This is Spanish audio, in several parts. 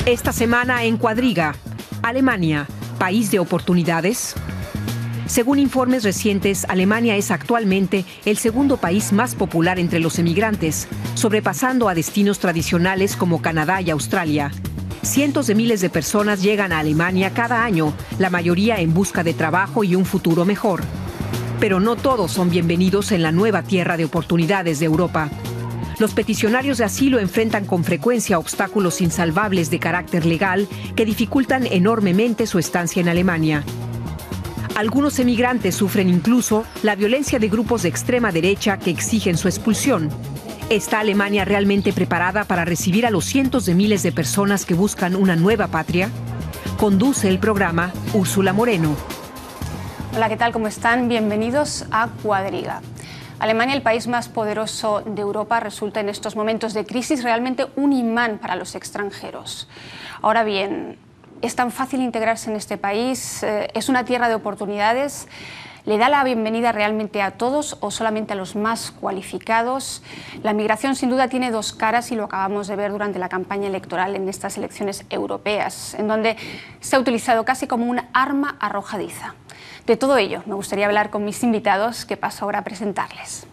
Esta semana en Cuadriga, Alemania, país de oportunidades. Según informes recientes, Alemania es actualmente el segundo país más popular entre los emigrantes, sobrepasando a destinos tradicionales como Canadá y Australia. Cientos de miles de personas llegan a Alemania cada año, la mayoría en busca de trabajo y un futuro mejor. Pero no todos son bienvenidos en la nueva tierra de oportunidades de Europa. Los peticionarios de asilo enfrentan con frecuencia obstáculos insalvables de carácter legal que dificultan enormemente su estancia en Alemania. Algunos emigrantes sufren incluso la violencia de grupos de extrema derecha que exigen su expulsión. ¿Está Alemania realmente preparada para recibir a los cientos de miles de personas que buscan una nueva patria? Conduce el programa Úrsula Moreno. Hola, ¿qué tal? ¿Cómo están? Bienvenidos a Cuadriga. Alemania, el país más poderoso de Europa, resulta en estos momentos de crisis realmente un imán para los extranjeros. Ahora bien, ¿es tan fácil integrarse en este país? ¿Es una tierra de oportunidades? ¿Le da la bienvenida realmente a todos o solamente a los más cualificados? La migración sin duda tiene dos caras y lo acabamos de ver durante la campaña electoral en estas elecciones europeas, en donde se ha utilizado casi como un arma arrojadiza. De todo ello me gustaría hablar con mis invitados, que paso ahora a presentarles.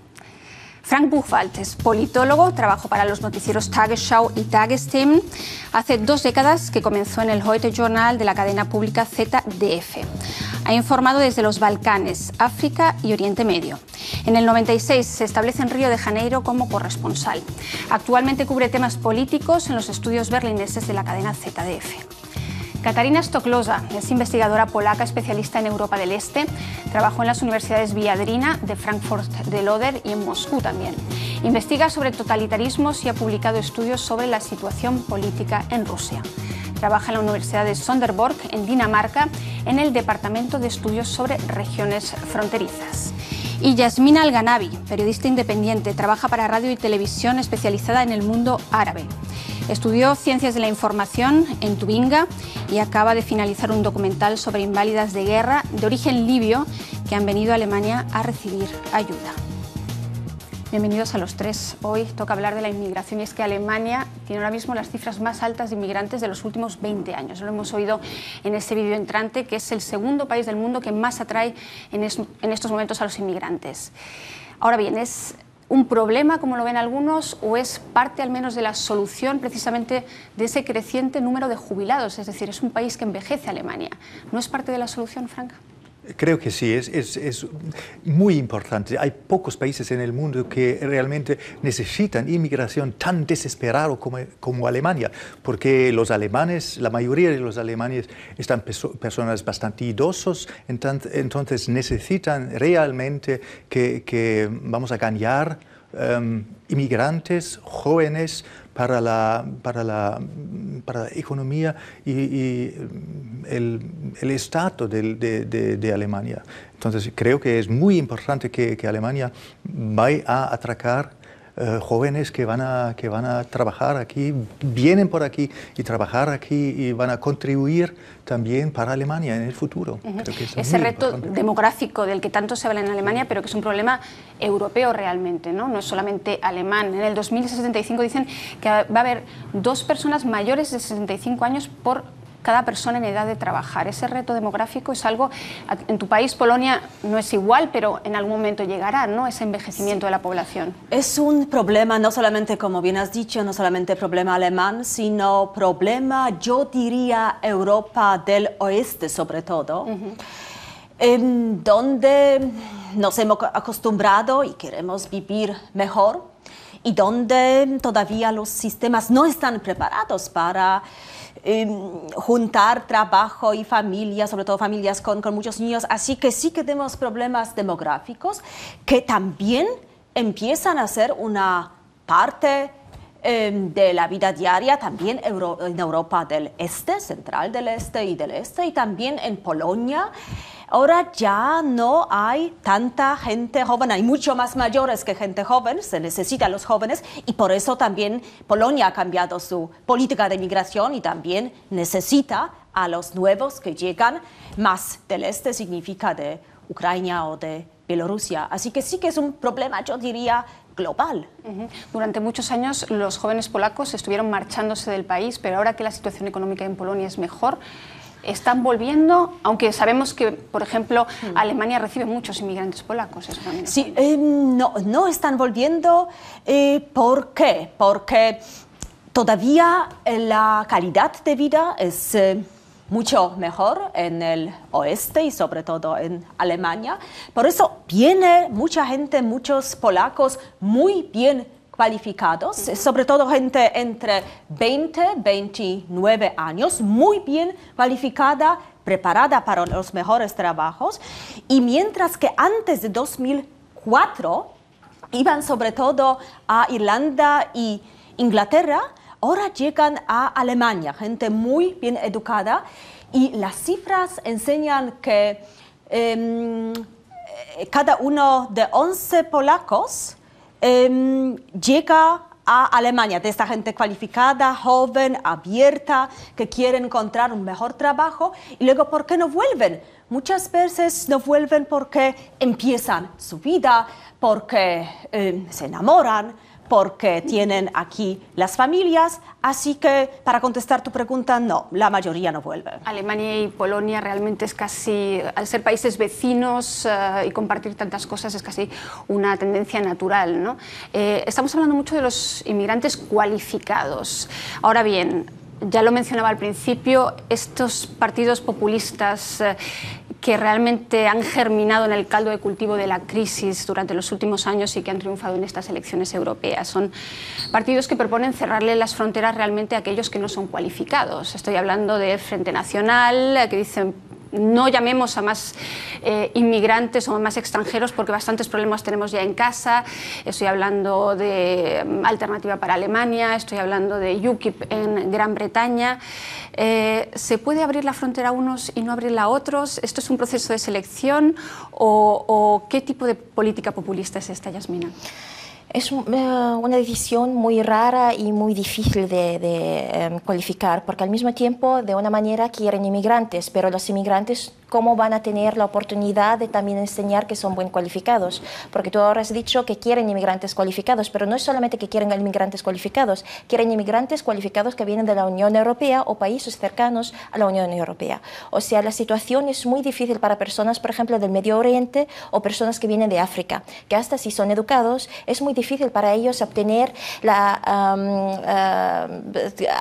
Frank Buchwald es politólogo, trabajó para los noticieros Tagesschau y Tagesthemen. Hace 2 décadas que comenzó en el Heute-Journal de la cadena pública ZDF. Ha informado desde los Balcanes, África y Oriente Medio. En el 96 se establece en Río de Janeiro como corresponsal. Actualmente cubre temas políticos en los estudios berlineses de la cadena ZDF. Katarina Stoklosa es investigadora polaca especialista en Europa del Este. Trabajó en las universidades Viadrina, de Frankfurt del Oder y en Moscú también. Investiga sobre totalitarismos y ha publicado estudios sobre la situación política en Rusia. Trabaja en la Universidad de Sonderborg, en Dinamarca, en el Departamento de Estudios sobre Regiones Fronterizas. Y Yasmina Al-Ganabi, periodista independiente, trabaja para radio y televisión especializada en el mundo árabe. Estudió Ciencias de la Información en Tubinga y acaba de finalizar un documental sobre inválidas de guerra de origen libio que han venido a Alemania a recibir ayuda. Bienvenidos a los tres. Hoy toca hablar de la inmigración y es que Alemania tiene ahora mismo las cifras más altas de inmigrantes de los últimos 20 años. Lo hemos oído en este vídeo entrante, que es el segundo país del mundo que más atrae en estos momentos a los inmigrantes. Ahora bien, ¿es un problema, como lo ven algunos, o es parte al menos de la solución precisamente de ese creciente número de jubilados? Es decir, es un país que envejece, Alemania. ¿No es parte de la solución, Frank? Creo que sí, es muy importante. Hay pocos países en el mundo que realmente necesitan inmigración tan desesperada como Alemania, porque los alemanes, la mayoría de los alemanes están personas bastante idosos, entonces necesitan realmente que vamos a ganar inmigrantes jóvenes para la economía y el estado de Alemania. Entonces creo que es muy importante que Alemania vaya a atracar jóvenes que van a trabajar aquí, vienen por aquí y trabajar aquí y van a contribuir también para Alemania en el futuro. Creo que ese reto demográfico del que tanto se habla en Alemania, pero que es un problema europeo realmente, ¿no? No es solamente alemán. En el 2065 dicen que va a haber 2 personas mayores de 65 años por cada persona en edad de trabajar. Ese reto demográfico es algo, en tu país, Polonia, no es igual, pero en algún momento llegará, ¿no?, ese envejecimiento de la población. Es un problema, no solamente, como bien has dicho, no solamente problema alemán, sino problema, yo diría, Europa del Oeste sobre todo, en donde nos hemos acostumbrado y queremos vivir mejor, y donde todavía los sistemas no están preparados para juntar trabajo y familia, sobre todo familias con muchos niños. Así que sí que tenemos problemas demográficos que también empiezan a ser una parte de la vida diaria también en Europa del Este, central del Este, y también en Polonia. Ahora ya no hay tanta gente joven, hay mucho más mayores que gente joven, se necesitan los jóvenes, y por eso también Polonia ha cambiado su política de migración y también necesita a los nuevos que llegan más del Este, significa de Ucrania o de Bielorrusia. Así que sí que es un problema, yo diría, global. Durante muchos años los jóvenes polacos estuvieron marchándose del país, pero ahora que la situación económica en Polonia es mejor, están volviendo, aunque sabemos que, por ejemplo, Alemania recibe muchos inmigrantes polacos. Sí, no están volviendo. ¿Por qué? Porque todavía la calidad de vida es mucho mejor en el oeste y sobre todo en Alemania. Por eso viene mucha gente, muchos polacos muy bien cualificados, sobre todo gente entre 20 y 29 años, muy bien cualificada, preparada para los mejores trabajos. Y mientras que antes de 2004 iban sobre todo a Irlanda y Inglaterra, ahora llegan a Alemania, gente muy bien educada, y las cifras enseñan que cada uno de 11 polacos llega a Alemania, de esta gente cualificada, joven, abierta, que quiere encontrar un mejor trabajo. Y luego, ¿por qué no vuelven? Muchas veces no vuelven porque empiezan su vida, porque se enamoran, porque tienen aquí las familias. Así que, para contestar tu pregunta, no, la mayoría no vuelve. Alemania y Polonia realmente es casi, al ser países vecinos y compartir tantas cosas, es casi una tendencia natural, ¿no? Estamos hablando mucho de los inmigrantes cualificados. Ahora bien, ya lo mencionaba al principio, estos partidos populistas que realmente han germinado en el caldo de cultivo de la crisis durante los últimos años y que han triunfado en estas elecciones europeas. Son partidos que proponen cerrarle las fronteras realmente a aquellos que no son cualificados. Estoy hablando de Frente Nacional, que dicen no llamemos a más inmigrantes o a más extranjeros porque bastantes problemas tenemos ya en casa. Estoy hablando de Alternativa para Alemania, estoy hablando de UKIP en Gran Bretaña. ¿Se puede abrir la frontera a unos y no abrirla a otros? ¿Esto es un proceso de selección o qué tipo de política populista es esta, Yasmina? Es una decisión muy rara y muy difícil de cualificar, porque al mismo tiempo, de una manera, quieren inmigrantes, pero los inmigrantes, ¿cómo van a tener la oportunidad de también enseñar que son bien cualificados? Porque tú ahora has dicho que quieren inmigrantes cualificados, pero no es solamente que quieren inmigrantes cualificados que vienen de la Unión Europea o países cercanos a la Unión Europea. O sea, la situación es muy difícil para personas, por ejemplo, del Medio Oriente o personas que vienen de África, que hasta si son educados, es muy difícil para ellos obtener la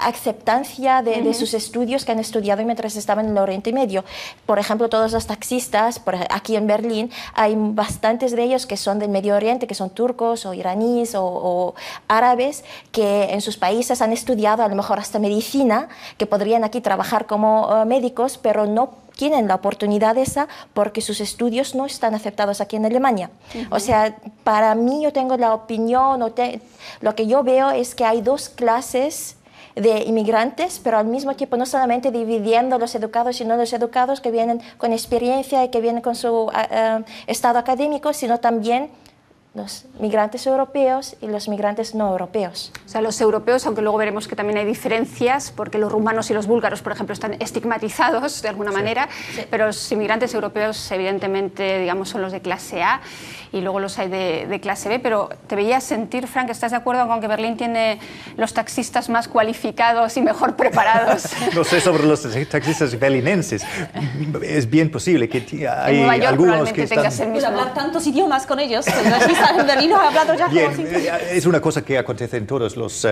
aceptancia de sus estudios que han estudiado mientras estaban en el Oriente Medio. Por ejemplo, todos los taxistas, aquí en Berlín, hay bastantes de ellos que son del Medio Oriente, que son turcos o iraníes o árabes, que en sus países han estudiado a lo mejor hasta medicina, que podrían aquí trabajar como médicos, pero no tienen la oportunidad esa porque sus estudios no están aceptados aquí en Alemania. O sea, para mí yo tengo la opinión, lo que yo veo es que hay dos clases de inmigrantes, pero al mismo tiempo no solamente dividiendo los educados y no los educados que vienen con experiencia y que vienen con su estado académico, sino también los migrantes europeos y los migrantes no europeos. O sea, los europeos, aunque luego veremos que también hay diferencias, porque los rumanos y los búlgaros, por ejemplo, están estigmatizados de alguna manera, pero los inmigrantes europeos, evidentemente, digamos, son los de clase A y luego los hay de clase B, pero te veía sentir, Frank, ¿estás de acuerdo con que Berlín tiene los taxistas más cualificados y mejor preparados? No sé sobre los taxistas berlinenses. Es bien posible que hay en Nueva York algunos que están... tengas el mismo. Hablar tantos idiomas con ellos, en Berlín he hablado ya Bien, como 5 es una cosa que acontece en todas las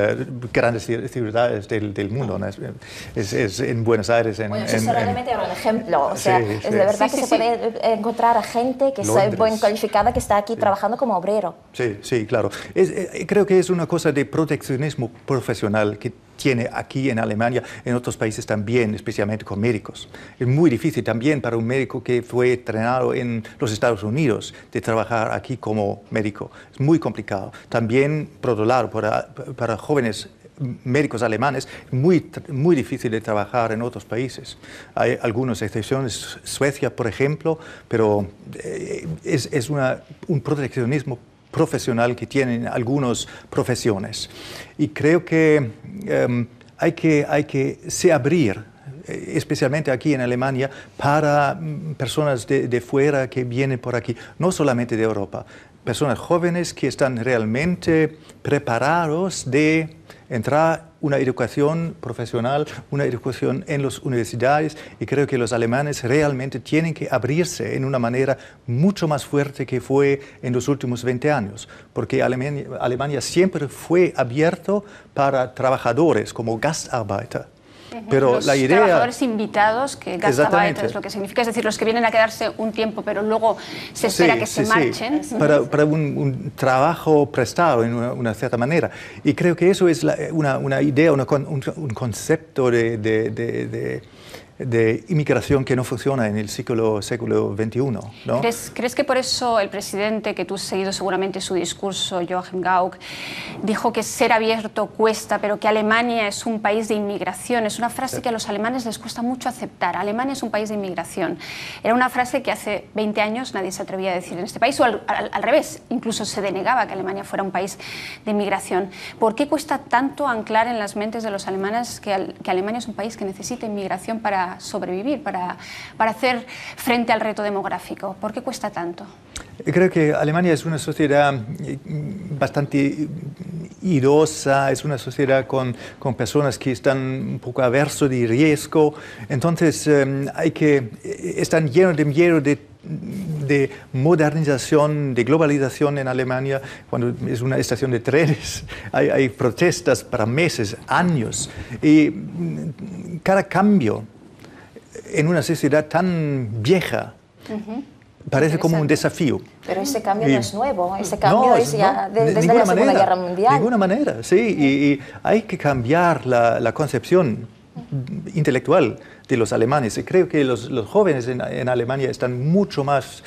grandes ciudades del mundo, ¿no? Es en Buenos Aires, bueno, eso solamente era un ejemplo, o sea, es de verdad que se puede encontrar a gente que está bien cualificada, que está aquí trabajando como obrero. Sí, claro. Creo que es una cosa de proteccionismo profesional que tiene aquí en Alemania, en otros países también, especialmente con médicos. Es muy difícil también para un médico que fue entrenado en los Estados Unidos de trabajar aquí como médico. Es muy complicado. También, por otro lado, para jóvenes médicos alemanes, muy difícil de trabajar en otros países. Hay algunas excepciones, Suecia, por ejemplo, pero es un proteccionismo profesional que tienen algunas profesiones. Y creo que hay que abrir especialmente aquí en Alemania, para personas de fuera que vienen por aquí, no solamente de Europa. Personas jóvenes que están realmente preparados de entrar una educación profesional, una educación en las universidades, y creo que los alemanes realmente tienen que abrirse en una manera mucho más fuerte que fue en los últimos 20 años, porque Alemania siempre fue abierto para trabajadores como Gastarbeiter. Pero los la idea, trabajadores invitados, que Gastarbeiter es lo que significa, es decir, los que vienen a quedarse un tiempo, pero luego se espera que se marchen. Sí. Para un trabajo prestado en una cierta manera. Y creo que eso es una idea, un concepto de inmigración que no funciona en el siglo XXI, ¿no? ¿Crees que por eso el presidente, que tú has seguido seguramente su discurso, Joachim Gauck, dijo que ser abierto cuesta, pero que Alemania es un país de inmigración? Es una frase que a los alemanes les cuesta mucho aceptar. Alemania es un país de inmigración. Era una frase que hace 20 años nadie se atrevía a decir en este país, o al revés, incluso se denegaba que Alemania fuera un país de inmigración. ¿Por qué cuesta tanto anclar en las mentes de los alemanes que Alemania es un país que necesita inmigración para sobrevivir, para hacer frente al reto demográfico? ¿Por qué cuesta tanto? Creo que Alemania es una sociedad bastante idosa, es una sociedad con personas que están un poco aversos de riesgo, entonces están llenos de miedo de modernización, de globalización en Alemania. Cuando es una estación de trenes, hay protestas para meses, años, y cada cambio en una sociedad tan vieja parece como un desafío. Pero ese cambio no es nuevo, ese cambio es ya desde la Segunda Guerra Mundial. De ninguna manera, sí, y hay que cambiar la concepción intelectual de los alemanes. Y creo que los jóvenes en Alemania están mucho más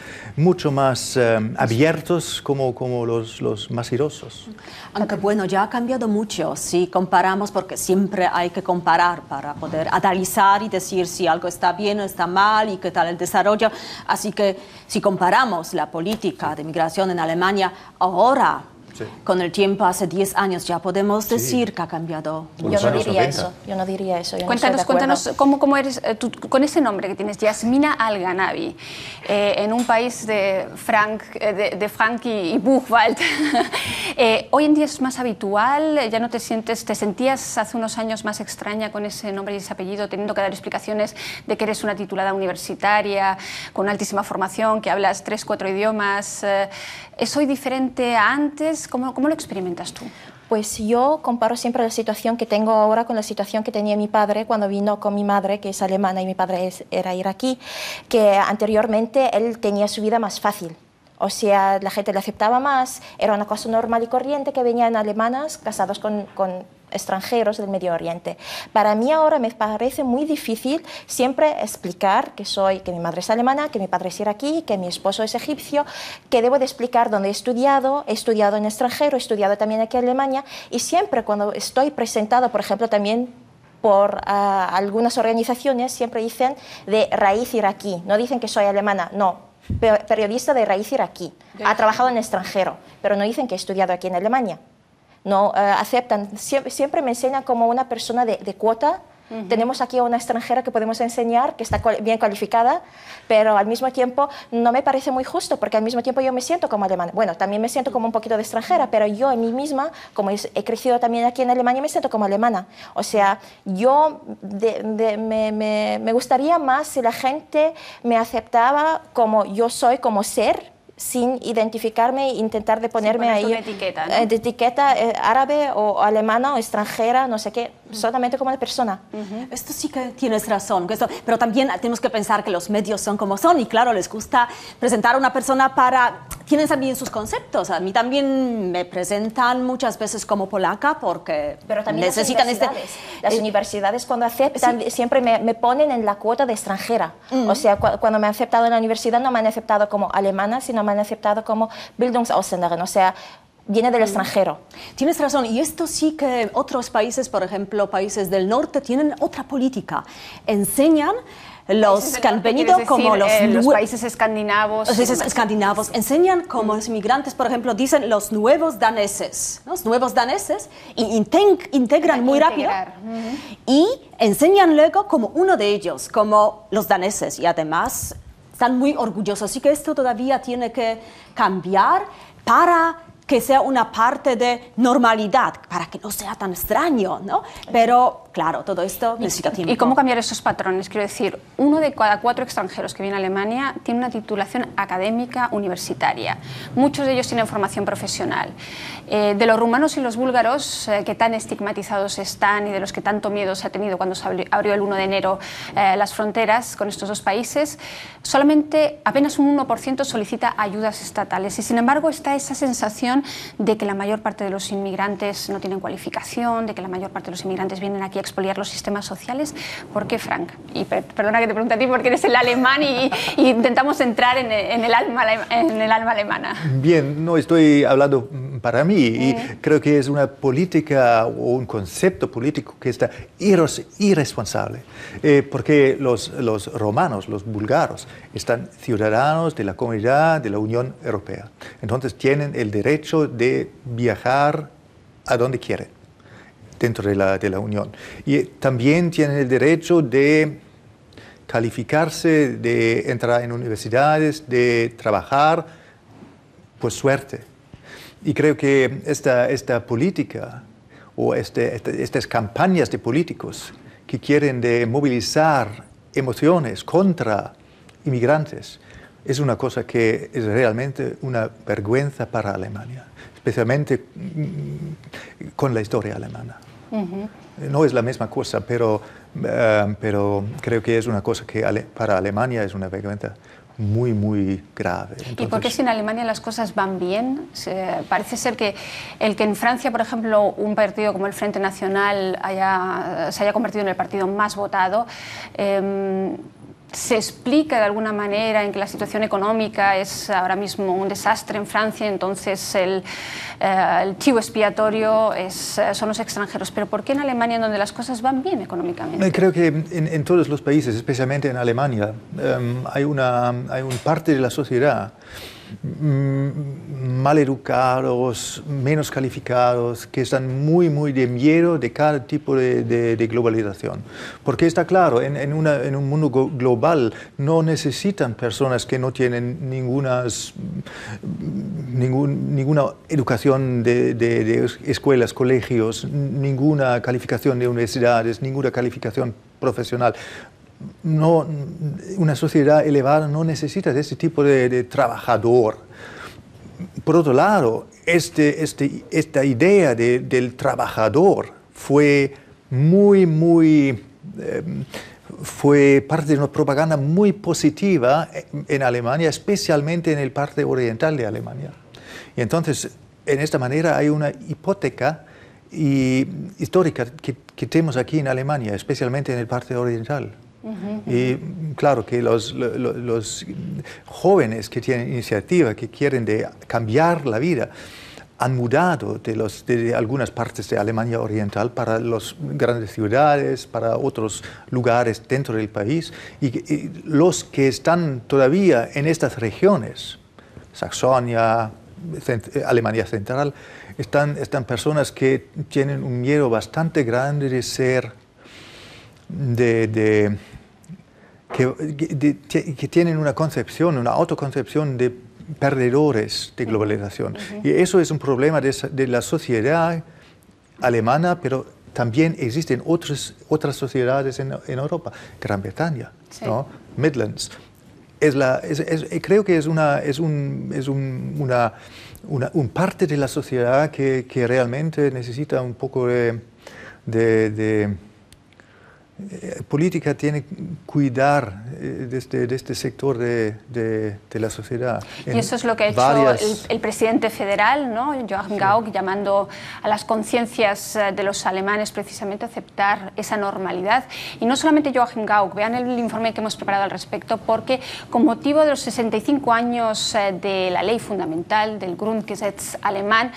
abiertos como los más idosos. Aunque bueno, ya ha cambiado mucho si comparamos, porque siempre hay que comparar para poder analizar y decir si algo está bien o está mal y qué tal el desarrollo. Así que si comparamos la política de migración en Alemania ahora, sí, con el tiempo, hace 10 años, ya podemos decir que ha cambiado. Yo no diría eso. Yo no diría eso. Cuéntanos cómo eres tú, con ese nombre que tienes, Yasmina Al-Ganawi, en un país de Frank y Buchwald. Hoy en día es más habitual, ya no te sentías hace unos años más extraña con ese nombre y ese apellido, teniendo que dar explicaciones de que eres una titulada universitaria, con altísima formación, que hablas 3-4 idiomas. ¿Es hoy diferente a antes? ¿Cómo lo experimentas tú? Pues yo comparo siempre la situación que tengo ahora con la situación que tenía mi padre cuando vino con mi madre, que es alemana, y mi padre era iraquí, que anteriormente él tenía su vida más fácil. O sea, la gente le aceptaba más, era una cosa normal y corriente que venían alemanas casados con extranjeros del Medio Oriente. Para mí ahora me parece muy difícil siempre explicar que mi madre es alemana, que mi padre es iraquí, que mi esposo es egipcio, que debo de explicar dónde he estudiado en extranjero, he estudiado también aquí en Alemania, y siempre cuando estoy presentada, por ejemplo, también por algunas organizaciones, siempre dicen de raíz iraquí, no dicen que soy alemana, no. Periodista de raíz iraquí, ha trabajado en extranjero, pero no dicen que he estudiado aquí en Alemania. No aceptan, siempre me enseñan como una persona de cuota. Tenemos aquí a una extranjera que podemos enseñar, que está bien cualificada, pero al mismo tiempo no me parece muy justo, porque al mismo tiempo yo me siento como alemana. Bueno, también me siento como un poquito de extranjera, pero yo en mí misma, como he crecido también aquí en Alemania, me siento como alemana. O sea, yo me gustaría más si la gente me aceptaba como yo soy, como ser, sin identificarme e intentar de ponerme ahí una etiqueta, ¿no? De etiqueta árabe o alemana o extranjera, no sé qué, solamente como una persona. Esto sí que tienes razón, pero también tenemos que pensar que los medios son como son y claro, les gusta presentar a una persona tienen también sus conceptos. A mí también me presentan muchas veces como polaca porque pero también necesitan las universidades cuando aceptan siempre me ponen en la cuota de extranjera. O sea, cuando me han aceptado en la universidad no me han aceptado como alemana, sino me han aceptado como Bildungsausländerin, o sea, viene del extranjero. Tienes razón, y esto sí que otros países, por ejemplo, países del norte, tienen otra política. Enseñan los que han venido, como los países escandinavos. Los países escandinavos enseñan como los inmigrantes, por ejemplo, dicen los nuevos daneses, ¿no? Los nuevos daneses, y integran muy rápido y enseñan luego como uno de ellos, como los daneses, y además están muy orgullosos. Así que esto todavía tiene que cambiar para que sea una parte de normalidad, para que no sea tan extraño, ¿no? Pero, claro, todo esto necesita tiempo. ¿Y cómo cambiar esos patrones? Quiero decir, 1 de cada 4 extranjeros que viene a Alemania tiene una titulación académica universitaria. Muchos de ellos tienen formación profesional. De los rumanos y los búlgaros, que tan estigmatizados están y de los que tanto miedo se ha tenido cuando se abrió el 1 de enero las fronteras con estos dos países, solamente apenas un 1% solicita ayudas estatales. Y, sin embargo, está esa sensación de que la mayor parte de los inmigrantes no tienen cualificación, de que la mayor parte de los inmigrantes vienen aquí a expoliar los sistemas sociales. ¿Por qué, Frank? Y perdona que te pregunte a ti porque eres el alemán y intentamos entrar en el alma alemana. Bien, no estoy hablando para mí y creo que es una política o un concepto político que está irresponsable, porque los romanos, los búlgaros, están ciudadanos de la Comunidad de la Unión Europea. Entonces tienen el derecho de viajar a donde quieren dentro de la Unión. Y también tienen el derecho de calificarse, de entrar en universidades, de trabajar por suerte. Y creo que esta política o estas campañas de políticos que quieren de movilizar emociones contra inmigrantes es una cosa que es realmente una vergüenza para Alemania, especialmente con la historia alemana. No es la misma cosa, pero creo que es una cosa que para Alemania es una vergüenza muy, muy grave. Entonces, ¿y por qué si en Alemania las cosas van bien? Parece ser que el que en Francia, por ejemplo, un partido como el Frente Nacional se haya convertido en el partido más votado, se explica de alguna manera en que la situación económica es ahora mismo un desastre en Francia, entonces el chivo expiatorio son los extranjeros. Pero ¿por qué en Alemania, donde las cosas van bien económicamente? Creo que en todos los países, especialmente en Alemania, hay una parte de la sociedad mal educados, menos calificados, que están muy, muy de miedo de cada tipo de globalización. Porque está claro, en un mundo global no necesitan personas que no tienen ninguna educación de escuelas, colegios, ninguna calificación de universidades, ninguna calificación profesional. No, una sociedad elevada no necesita de ese tipo de trabajador. Por otro lado, esta idea del trabajador fue fue parte de una propaganda muy positiva en Alemania, especialmente en el parte oriental de Alemania. Y entonces, en esta manera hay una hipoteca histórica que tenemos aquí en Alemania, especialmente en el parte oriental. Y claro que los jóvenes que tienen iniciativa, que quieren cambiar la vida, han mudado de algunas partes de Alemania Oriental para las grandes ciudades, para otros lugares dentro del país. Y los que están todavía en estas regiones, Saxonia, Alemania Central, están personas que tienen un miedo bastante grande de ser que tienen una autoconcepción de perdedores de globalización. Y eso es un problema de la sociedad alemana, pero también existen otras sociedades en Europa, Gran Bretaña, sí, ¿no? Midlands. Creo que es un parte de la sociedad que realmente necesita un poco de política, tiene que cuidar de este sector de la sociedad. Y eso es lo que ha hecho el presidente federal, ¿no? Joachim Gauck, llamando a las conciencias de los alemanes precisamente a aceptar esa normalidad. Y no solamente Joachim Gauck, vean el informe que hemos preparado al respecto, porque con motivo de los 65 años de la ley fundamental, del Grundgesetz alemán,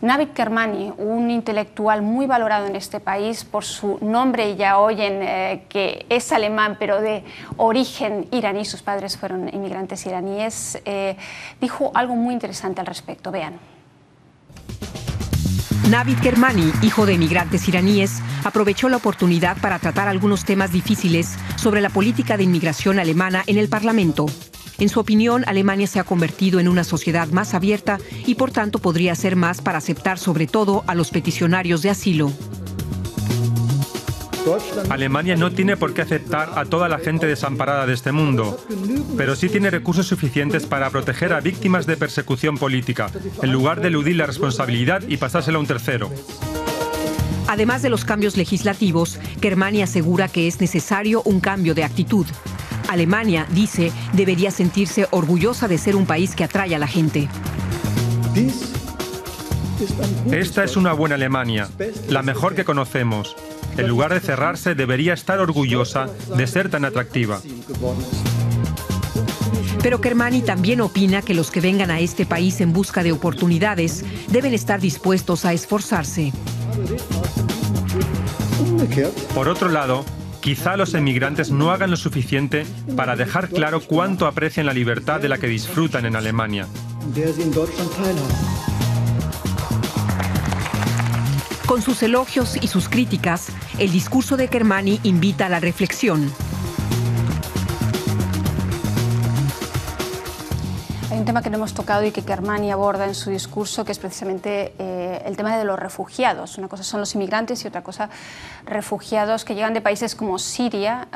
Navid Kermani, un intelectual muy valorado en este país por su nombre, y ya oyen que es alemán pero de origen iraní, sus padres fueron inmigrantes iraníes, dijo algo muy interesante al respecto. Vean. Navid Kermani, hijo de inmigrantes iraníes, aprovechó la oportunidad para tratar algunos temas difíciles sobre la política de inmigración alemana en el Parlamento. En su opinión, Alemania se ha convertido en una sociedad más abierta y por tanto podría hacer más para aceptar sobre todo a los peticionarios de asilo. Alemania no tiene por qué aceptar a toda la gente desamparada de este mundo, pero sí tiene recursos suficientes para proteger a víctimas de persecución política, en lugar de eludir la responsabilidad y pasársela a un tercero. Además de los cambios legislativos, Kermani asegura que es necesario un cambio de actitud. Alemania, dice, debería sentirse orgullosa de ser un país que atrae a la gente. Esta es una buena Alemania, la mejor que conocemos. En lugar de cerrarse, debería estar orgullosa de ser tan atractiva. Pero Kermani también opina que los que vengan a este país en busca de oportunidades deben estar dispuestos a esforzarse. Por otro lado, quizá los emigrantes no hagan lo suficiente para dejar claro cuánto aprecian la libertad de la que disfrutan en Alemania. Con sus elogios y sus críticas, el discurso de Kermani invita a la reflexión. Hay un tema que no hemos tocado y que Kermani aborda en su discurso, que es precisamente el tema de los refugiados. Una cosa son los inmigrantes y otra cosa refugiados que llegan de países como Siria.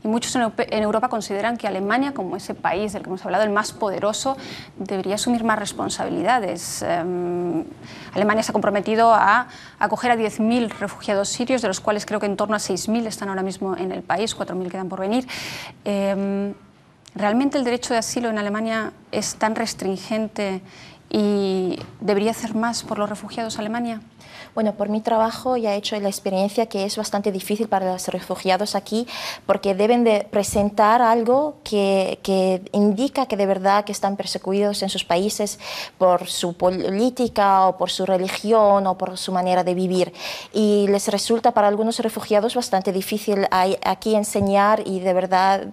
Y muchos en Europa consideran que Alemania, como ese país del que hemos hablado, el más poderoso, debería asumir más responsabilidades. Alemania se ha comprometido a acoger a 10.000 refugiados sirios, de los cuales creo que en torno a 6.000 están ahora mismo en el país, 4.000 quedan por venir. ¿Realmente el derecho de asilo en Alemania es tan restringente y debería hacer más por los refugiados Alemania? Bueno, por mi trabajo ya he hecho la experiencia que es bastante difícil para los refugiados aquí porque deben de presentar algo que indica que de verdad que están perseguidos en sus países por su política o por su religión o por su manera de vivir. Y les resulta para algunos refugiados bastante difícil aquí enseñar y de verdad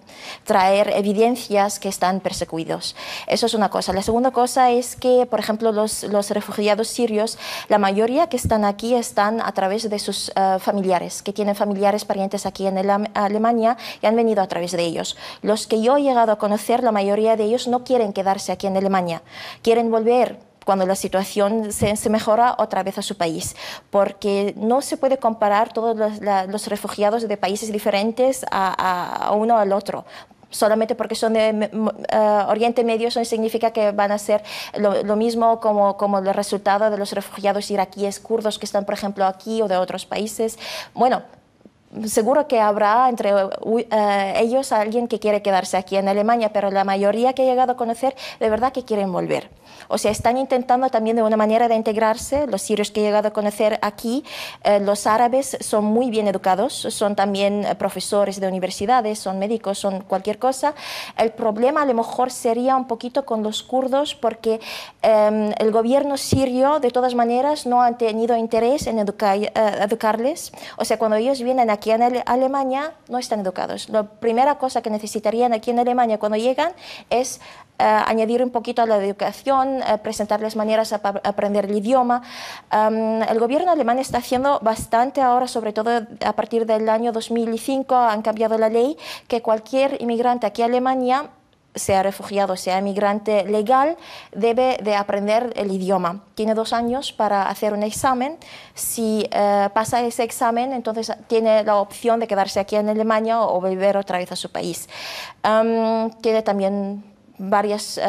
traer evidencias que están perseguidos. Eso es una cosa. La segunda cosa es que, por ejemplo, los refugiados sirios, la mayoría que están aquí están a través de sus familiares, que tienen familiares, parientes aquí en Alemania y han venido a través de ellos. Los que yo he llegado a conocer, la mayoría de ellos no quieren quedarse aquí en Alemania, quieren volver cuando la situación se mejora otra vez a su país, porque no se puede comparar todos los refugiados de países diferentes a uno al otro. Solamente porque son de Oriente Medio, eso significa que van a ser lo mismo como el resultado de los refugiados iraquíes, kurdos que están, por ejemplo, aquí o de otros países. Bueno, seguro que habrá entre ellos alguien que quiere quedarse aquí en Alemania, pero la mayoría que he llegado a conocer de verdad que quieren volver. O sea, están intentando también de una manera de integrarse. Los sirios que he llegado a conocer aquí, los árabes son muy bien educados, son también profesores de universidades, son médicos, son cualquier cosa. El problema a lo mejor sería un poquito con los kurdos porque el gobierno sirio de todas maneras no ha tenido interés en educarles. O sea, cuando ellos vienen aquí en Alemania no están educados. La primera cosa que necesitarían aquí en Alemania cuando llegan es añadir un poquito a la educación, presentarles maneras a aprender el idioma. El gobierno alemán está haciendo bastante ahora, sobre todo a partir del año 2005, han cambiado la ley que cualquier inmigrante aquí a Alemania, sea refugiado, sea inmigrante legal, debe de aprender el idioma. Tiene 2 años para hacer un examen. Si pasa ese examen, entonces tiene la opción de quedarse aquí en Alemania o volver otra vez a su país. Tiene también varios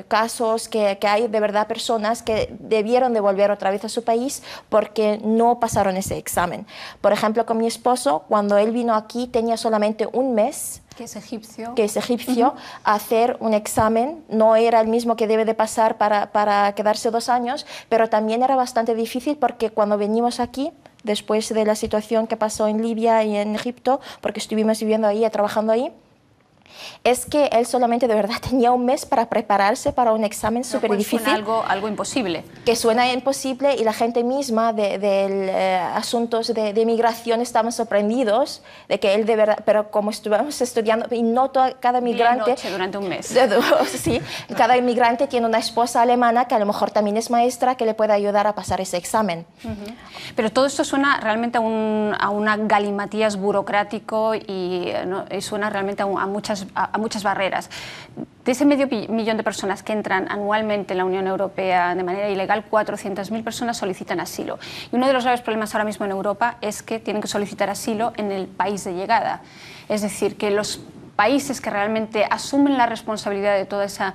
casos que hay de verdad personas que debieron de volver otra vez a su país porque no pasaron ese examen. Por ejemplo, con mi esposo, cuando él vino aquí tenía solamente un mes, que es egipcio, a hacer un examen. No era el mismo que debe de pasar para quedarse 2 años, pero también era bastante difícil porque cuando venimos aquí, después de la situación que pasó en Libia y en Egipto, porque estuvimos viviendo ahí y trabajando ahí, Es que él solamente de verdad tenía un mes para prepararse para un examen súper difícil. Suena algo imposible. Que suena imposible, y la gente misma de asuntos de migración estaban sorprendidos de que él de verdad, pero como estuvimos estudiando, y no cada migrante... Día y noche durante un mes. Sí, cada inmigrante tiene una esposa alemana que a lo mejor también es maestra, que le puede ayudar a pasar ese examen. Pero todo esto suena realmente a una galimatías burocrático y suena realmente a muchas barreras. De ese medio millón de personas que entran anualmente en la Unión Europea de manera ilegal, 400.000 personas solicitan asilo. Y uno de los graves problemas ahora mismo en Europa es que tienen que solicitar asilo en el país de llegada. Es decir, que los países que realmente asumen la responsabilidad de toda esa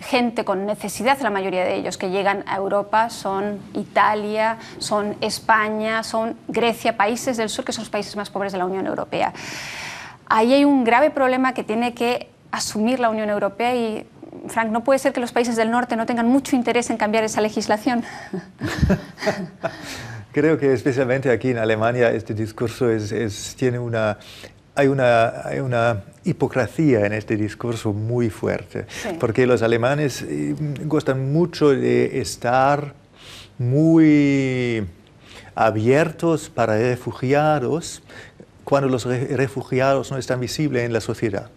gente con necesidad, la mayoría de ellos que llegan a Europa, son Italia, son España, son Grecia, países del sur que son los países más pobres de la Unión Europea. Ahí hay un grave problema que tiene que asumir la Unión Europea y, Frank, ¿no puede ser que los países del norte no tengan mucho interés en cambiar esa legislación? Creo que especialmente aquí en Alemania este discurso hay una hipocresía en este discurso muy fuerte, sí. Porque los alemanes gustan mucho de estar muy abiertos para refugiados cuando los refugiados no están visibles en la sociedad.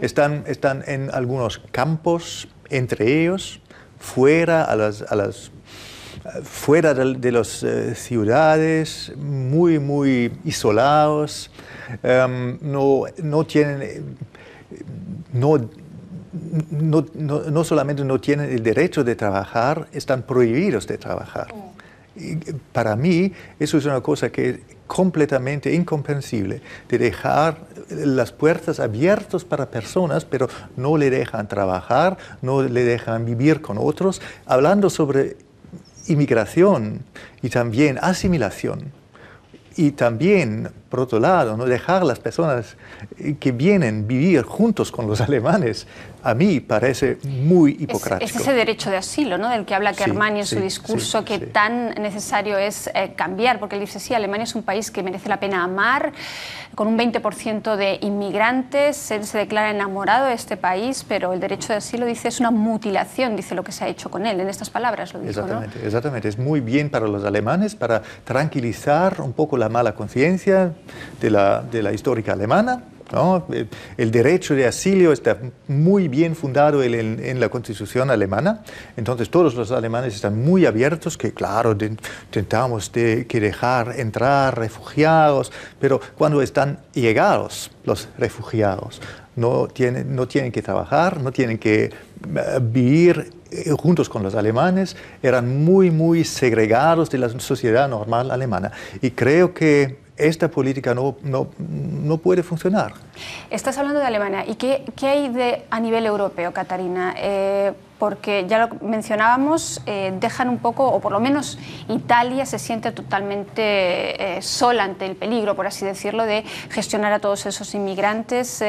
Están en algunos campos, entre ellos, fuera de las ciudades, muy isolados. No solamente no tienen el derecho de trabajar, están prohibidos de trabajar. Y para mí, eso es una cosa que es completamente incomprensible, de dejar las puertas abiertas para personas, pero no le dejan trabajar, no le dejan vivir con otros. Hablando sobre inmigración y también asimilación, y también, por otro lado, no dejar a las personas que vienen vivir juntos con los alemanes, a mí parece muy hipocrático. Es ese derecho de asilo, ¿no?, del que habla Kermani en su discurso, que tan necesario es cambiar, porque él dice, sí, Alemania es un país que merece la pena amar, con un 20% de inmigrantes, él se declara enamorado de este país, pero el derecho de asilo, dice, es una mutilación, dice lo que se ha hecho con él, en estas palabras lo dijo, exactamente, ¿no? Exactamente, es muy bien para los alemanes, para tranquilizar un poco la mala conciencia de la histórica alemana, ¿no? El derecho de asilo está muy bien fundado en la Constitución alemana, entonces todos los alemanes están muy abiertos, que claro, intentamos que dejar entrar refugiados, pero cuando están llegados los refugiados, no tienen que trabajar, no tienen que vivir juntos con los alemanes, eran muy segregados de la sociedad normal alemana. Y creo que esta política no puede funcionar. Estás hablando de Alemania. ¿Y qué hay a nivel europeo, Catarina? Porque ya lo mencionábamos, dejan un poco, o por lo menos Italia se siente totalmente sola ante el peligro, por así decirlo, de gestionar a todos esos inmigrantes.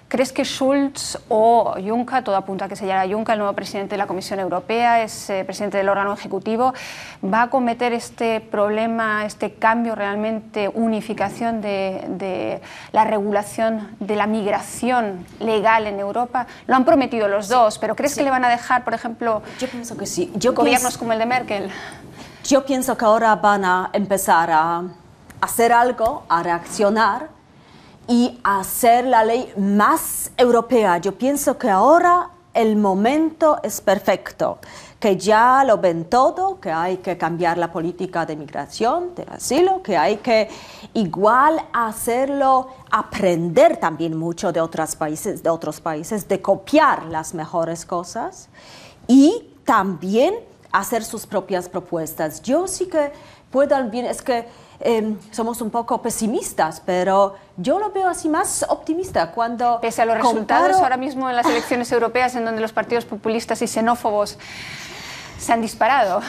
¿Crees que Schulz o Juncker, todo apunta a que se llama Juncker, el nuevo presidente de la Comisión Europea, es presidente del órgano ejecutivo, va a cometer este problema, este cambio realmente, unificación de la regulación de la migración legal en Europa? Lo han prometido los dos, pero ¿crees que le van a dejar, por ejemplo, yo pienso que sí. gobiernos como el de Merkel? Yo pienso que ahora van a empezar a hacer algo, a reaccionar y hacer la ley más europea. Yo pienso que ahora el momento es perfecto, que ya lo ven todo, que hay que cambiar la política de migración, del asilo, que hay que igual hacerlo, aprender también mucho de otros países, de copiar las mejores cosas y también hacer sus propias propuestas. Yo sí que puedo, es que somos un poco pesimistas, pero yo lo veo así más optimista cuando pese a los resultados ahora mismo en las elecciones europeas, en donde los partidos populistas y xenófobos se han disparado.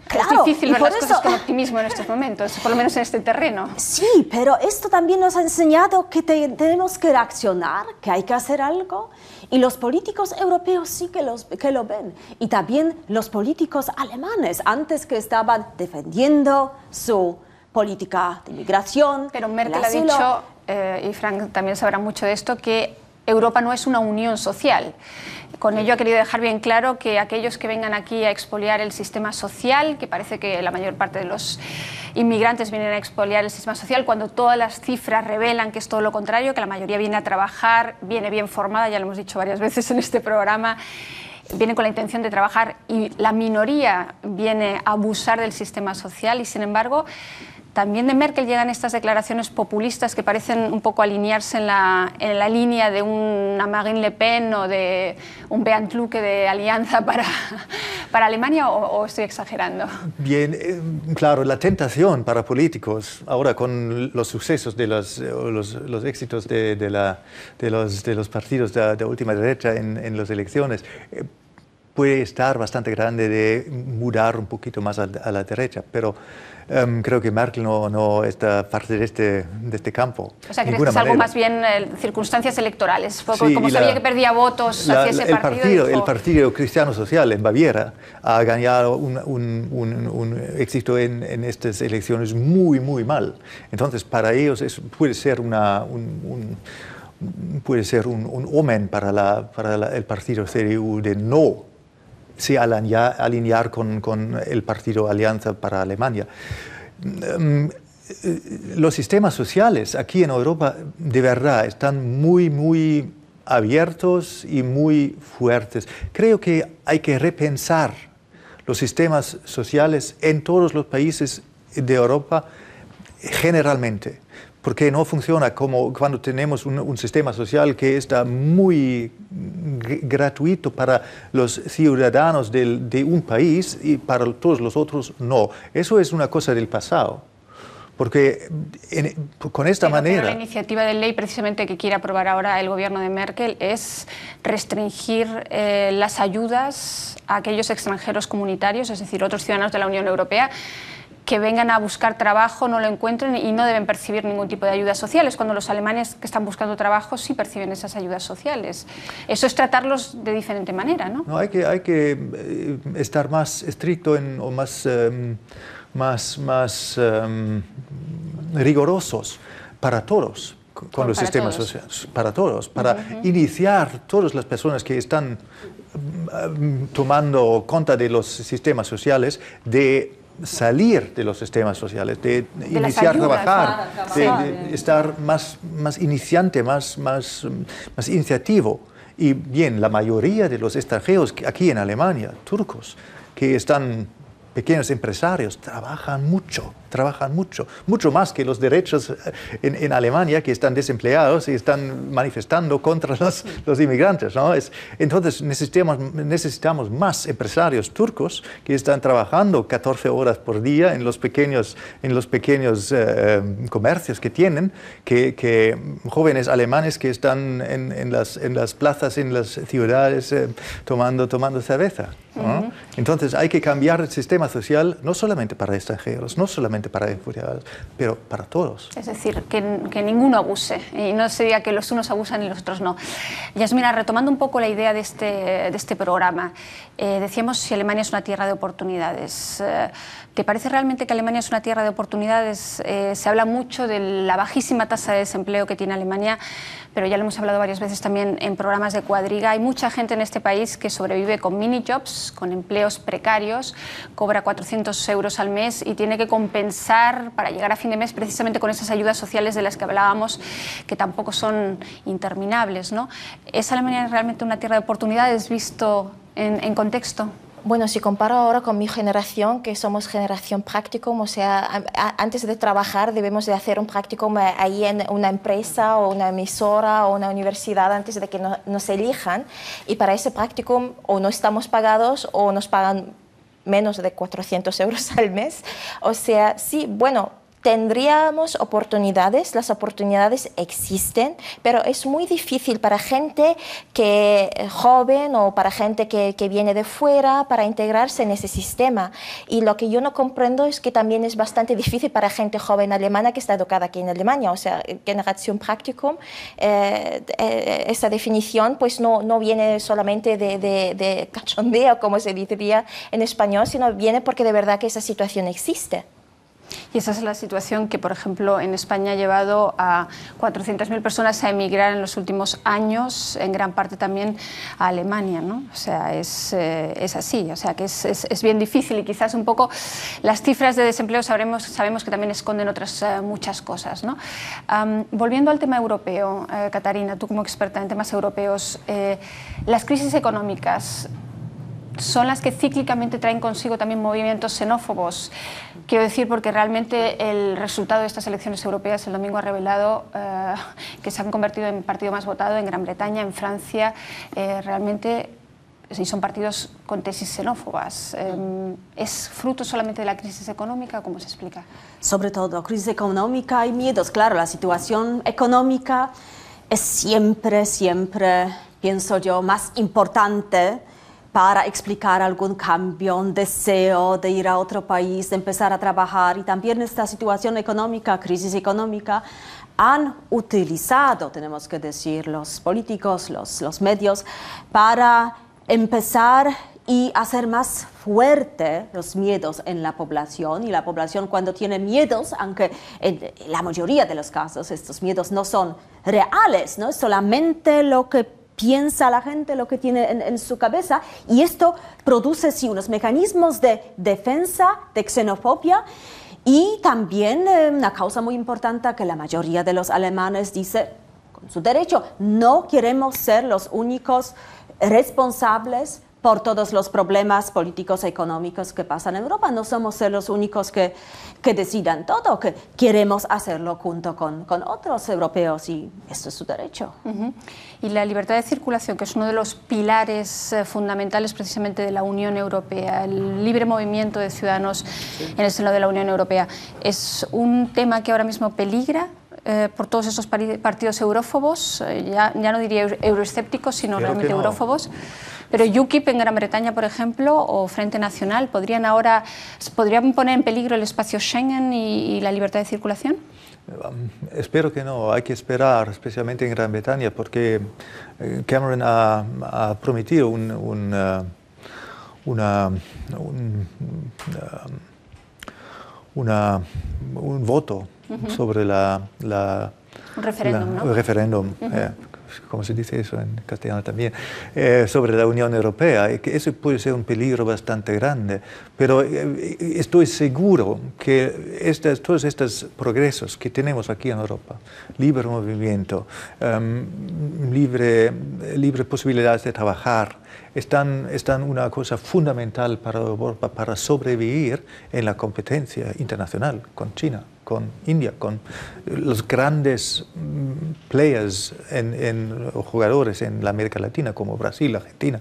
Claro, es difícil ver las cosas con optimismo en estos momentos, por lo menos en este terreno. Sí, pero esto también nos ha enseñado que tenemos que reaccionar, que hay que hacer algo, y los políticos europeos sí que lo ven, y también los políticos alemanes, antes que estaban defendiendo su política de inmigración. Pero Merkel ha dicho, y Frank también sabrá mucho de esto, que Europa no es una unión social. Con ello ha querido dejar bien claro que aquellos que vengan aquí a expoliar el sistema social, que parece que la mayor parte de los inmigrantes vienen a expoliar el sistema social, cuando todas las cifras revelan que es todo lo contrario, que la mayoría viene a trabajar, viene bien formada, ya lo hemos dicho varias veces en este programa, viene con la intención de trabajar y la minoría viene a abusar del sistema social y, sin embargo, también de Merkel llegan estas declaraciones populistas que parecen un poco alinearse en la línea de una Marine Le Pen o de un Bernd Lucke de Alianza para Alemania, o estoy exagerando. Bien, claro, la tentación para políticos, ahora con los sucesos de los éxitos de los partidos de última derecha en las elecciones, puede estar bastante grande de mudar un poquito más a la derecha, pero creo que Merkel no está parte de este campo. O sea, ¿crees que es algo más bien circunstancias electorales? Sí, como sabía que perdía votos hacia ese partido. El Partido Cristiano Social en Baviera ha ganado un éxito en estas elecciones muy, muy mal. Entonces, para ellos puede ser un omen para el partido CDU de no se alinear con el partido Alianza para Alemania. Los sistemas sociales aquí en Europa de verdad están muy, muy abiertos y muy fuertes. Creo que hay que repensar los sistemas sociales en todos los países de Europa generalmente, porque no funciona como cuando tenemos un sistema social que está muy gratuito para los ciudadanos de un país y para todos los otros no. Eso es una cosa del pasado, porque con esta manera... Pero la iniciativa de ley precisamente que quiere aprobar ahora el gobierno de Merkel es restringir las ayudas a aquellos extranjeros comunitarios, es decir, otros ciudadanos de la Unión Europea, que vengan a buscar trabajo, no lo encuentren y no deben percibir ningún tipo de ayudas sociales, cuando los alemanes que están buscando trabajo sí perciben esas ayudas sociales. Eso es tratarlos de diferente manera, ¿no? No, hay que estar más estricto o más rigurosos para todos con los sistemas sociales, para todos, para iniciar todas las personas que están tomando cuenta de los sistemas sociales de salir de los sistemas sociales, de iniciar a trabajar, de estar más iniciante, más iniciativo. Y bien, la mayoría de los extranjeros aquí en Alemania, turcos, que están pequeños empresarios, trabajan mucho más que los derechos en Alemania, que están desempleados y están manifestando contra los inmigrantes, ¿no? Entonces necesitamos más empresarios turcos que están trabajando 14 horas por día en los pequeños comercios que tienen, que jóvenes alemanes que están en las plazas, en las ciudades, tomando cerveza, ¿no? Entonces hay que cambiar el sistema social no solamente para extranjeros, no solamente para refugiados, pero para todos. Es decir, que ninguno abuse y no se diga que los unos abusan y los otros no. Yasmina, retomando un poco la idea de este programa, decíamos si Alemania es una tierra de oportunidades. ¿Te parece realmente que Alemania es una tierra de oportunidades? Se habla mucho de la bajísima tasa de desempleo que tiene Alemania, pero ya lo hemos hablado varias veces también en programas de Cuadriga. Hay mucha gente en este país que sobrevive con mini-jobs, con empleos precarios, cobra 400 euros al mes y tiene que compensar para llegar a fin de mes precisamente con esas ayudas sociales de las que hablábamos, que tampoco son interminables, ¿no? ¿Es Alemania realmente una tierra de oportunidades visto en contexto? Bueno, si comparo ahora con mi generación, que somos generación practicum, o sea, antes de trabajar debemos de hacer un practicum ahí en una empresa o una emisora o una universidad antes de que nos elijan, y para ese practicum o no estamos pagados o nos pagan menos de 400 euros al mes. O sea, sí, bueno, tendríamos oportunidades, las oportunidades existen, pero es muy difícil para gente joven o para gente que viene de fuera para integrarse en ese sistema. Y lo que yo no comprendo es que también es bastante difícil para gente joven alemana que está educada aquí en Alemania, o sea, generación practicum. Esa definición pues no viene solamente de cachondeo, como se diría en español, sino viene porque de verdad que esa situación existe. Y esa es la situación que, por ejemplo, en España ha llevado a 400.000 personas a emigrar en los últimos años, en gran parte también a Alemania, ¿no? O sea, es así, o sea, que es bien difícil y quizás un poco las cifras de desempleo sabemos que también esconden otras muchas cosas, ¿no? Volviendo al tema europeo, Catarina, tú como experta en temas europeos, las crisis económicas son las que cíclicamente traen consigo también movimientos xenófobos. Quiero decir, porque realmente el resultado de estas elecciones europeas el domingo ha revelado que se han convertido en el partido más votado en Gran Bretaña, en Francia, realmente, y son partidos con tesis xenófobas. ¿Es fruto solamente de la crisis económica o cómo se explica? Sobre todo, crisis económica y miedos. Claro, la situación económica es siempre, pienso yo, más importante para explicar algún cambio, un deseo de ir a otro país, de empezar a trabajar. Y también esta situación económica, crisis económica, han utilizado, tenemos que decir, los políticos, los medios, para empezar y hacer más fuerte los miedos en la población. Y la población, cuando tiene miedos, aunque en la mayoría de los casos estos miedos no son reales, ¿no? Es solamente lo que piensa la gente, lo que tiene en su cabeza, y esto produce sí unos mecanismos de defensa, de xenofobia, y también una causa muy importante que la mayoría de los alemanes dice, con su derecho, no queremos ser los únicos responsables por todos los problemas políticos y económicos que pasan en Europa. No somos los únicos que decidan todo, que queremos hacerlo junto con otros europeos, y esto es su derecho. Y la libertad de circulación, que es uno de los pilares fundamentales precisamente de la Unión Europea, el libre movimiento de ciudadanos en el seno de la Unión Europea, ¿es un tema que ahora mismo peligra por todos esos partidos eurófobos? Ya no diría euroescépticos, sino realmente eurófobos. Pero UKIP en Gran Bretaña, por ejemplo, o Frente Nacional, ¿podrían poner en peligro el espacio Schengen y la libertad de circulación? Espero que no. Hay que esperar, especialmente en Gran Bretaña, porque Cameron ha prometido un voto sobre un referéndum, ¿no? El referéndum, ¿cómo se dice eso en castellano también? Sobre la Unión Europea, y que eso puede ser un peligro bastante grande, pero estoy seguro que todos estos progresos que tenemos aquí en Europa, libre movimiento, libre posibilidades de trabajar, están una cosa fundamental para Europa para sobrevivir en la competencia internacional con China, con India, con los grandes players o jugadores en la América Latina como Brasil, Argentina.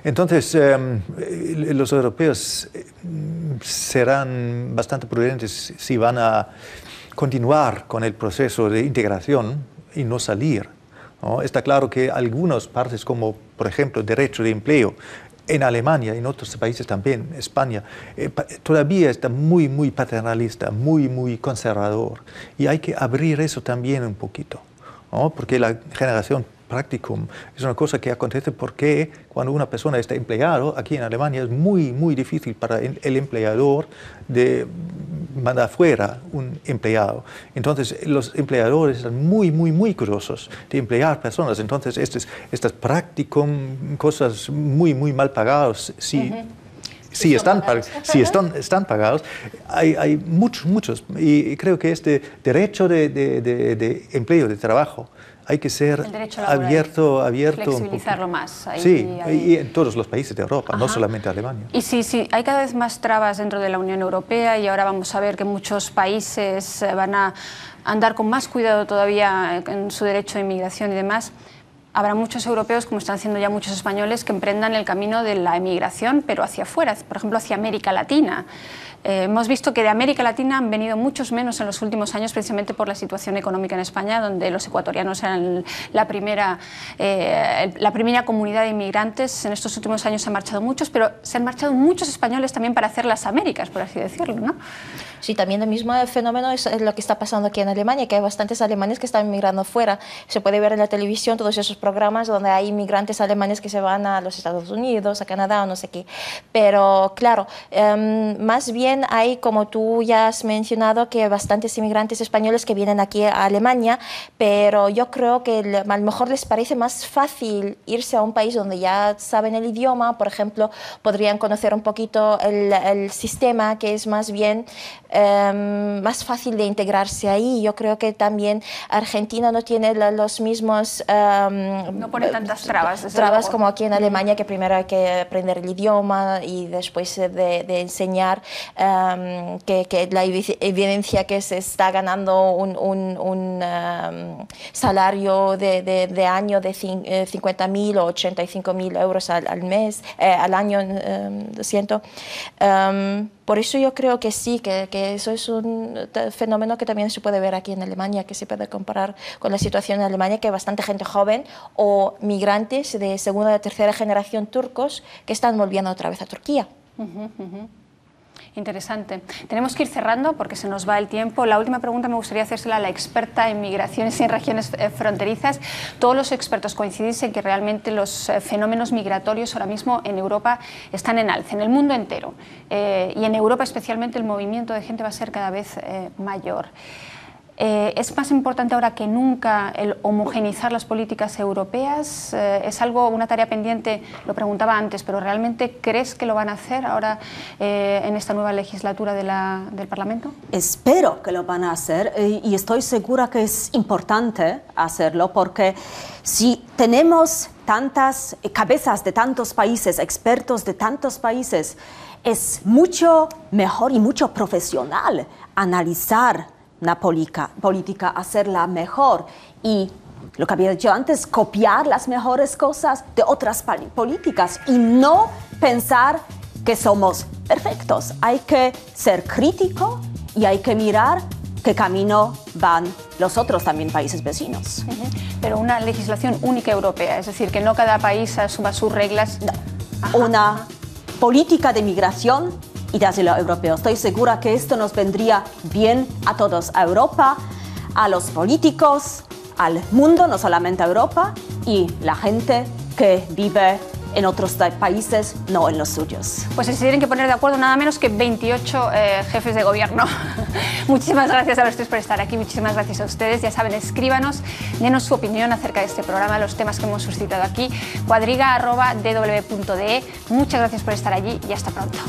Entonces, los europeos serán bastante prudentes si van a continuar con el proceso de integración y no salir, ¿no? Está claro que algunas partes, como por ejemplo derecho de empleo, en Alemania y en otros países también, España, todavía está muy paternalista, muy conservador. Y hay que abrir eso también un poquito, ¿no? Porque la generación practicum es una cosa que acontece porque cuando una persona está empleado, aquí en Alemania es muy difícil para el empleador de mandar fuera un empleado. Entonces los empleadores están muy curiosos de emplear personas. Entonces estas practicum, cosas muy mal pagadas, si están pagados, hay muchos. Y creo que este derecho de empleo, de trabajo, hay que ser abierto. Flexibilizarlo más. Y en todos los países de Europa, no solamente Alemania. Y sí, hay cada vez más trabas dentro de la Unión Europea, y ahora vamos a ver que muchos países van a andar con más cuidado todavía en su derecho de inmigración y demás. Habrá muchos europeos, como están haciendo ya muchos españoles, que emprendan el camino de la emigración, pero hacia afuera, por ejemplo, hacia América Latina. Hemos visto que de América Latina han venido muchos menos en los últimos años, precisamente por la situación económica en España, donde los ecuatorianos eran la primera comunidad de inmigrantes. En estos últimos años se han marchado muchos, pero se han marchado muchos españoles también para hacer las Américas, por así decirlo, ¿no? Sí, también el mismo fenómeno es lo que está pasando aquí en Alemania, que hay bastantes alemanes que están inmigrando fuera. Se puede ver en la televisión todos esos programas donde hay inmigrantes alemanes que se van a los Estados Unidos, a Canadá o no sé qué. Pero claro, más bien también hay, como tú ya has mencionado, que bastantes inmigrantes españoles que vienen aquí a Alemania, pero yo creo que a lo mejor les parece más fácil irse a un país donde ya saben el idioma. Por ejemplo, podrían conocer un poquito el sistema, que es más bien más fácil de integrarse ahí. Yo creo que también Argentina no tiene los mismos no pone tantas trabas como aquí en Alemania, que primero hay que aprender el idioma y después de enseñar que la evidencia que se está ganando un salario de año de 50.000 o 85.000 euros al mes, al año, lo siento. Por eso yo creo que sí, que eso es un fenómeno que también se puede ver aquí en Alemania, que se puede comparar con la situación en Alemania, que hay bastante gente joven o migrantes de segunda o tercera generación turcos que están volviendo otra vez a Turquía. Interesante. Tenemos que ir cerrando porque se nos va el tiempo. La última pregunta me gustaría hacérsela a la experta en migraciones y en regiones fronterizas. Todos los expertos coincidís en que realmente los fenómenos migratorios ahora mismo en Europa están en alza, en el mundo entero. Y en Europa especialmente el movimiento de gente va a ser cada vez mayor. ¿Es más importante ahora que nunca el homogeneizar las políticas europeas? ¿Es algo, una tarea pendiente? Lo preguntaba antes, pero ¿realmente crees que lo van a hacer ahora en esta nueva legislatura del Parlamento? Espero que lo van a hacer y estoy segura que es importante hacerlo, porque si tenemos tantas cabezas de tantos países, expertos de tantos países, es mucho mejor y mucho profesional analizar una política, hacerla mejor y, lo que había dicho antes, copiar las mejores cosas de otras políticas y no pensar que somos perfectos. Hay que ser crítico y hay que mirar qué camino van los otros también países vecinos. Pero una legislación única europea, es decir, que no cada país asuma sus reglas. No. Una política de migración y de asilo europeo. Estoy segura que esto nos vendría bien a todos, a Europa, a los políticos, al mundo, no solamente a Europa, y la gente que vive en otros países, no en los suyos. Pues se tienen que poner de acuerdo nada menos que 28 jefes de gobierno. Muchísimas gracias a los tres por estar aquí, muchísimas gracias a ustedes. Ya saben, escríbanos, denos su opinión acerca de este programa, los temas que hemos suscitado aquí, cuadriga@dw.de. Muchas gracias por estar allí y hasta pronto.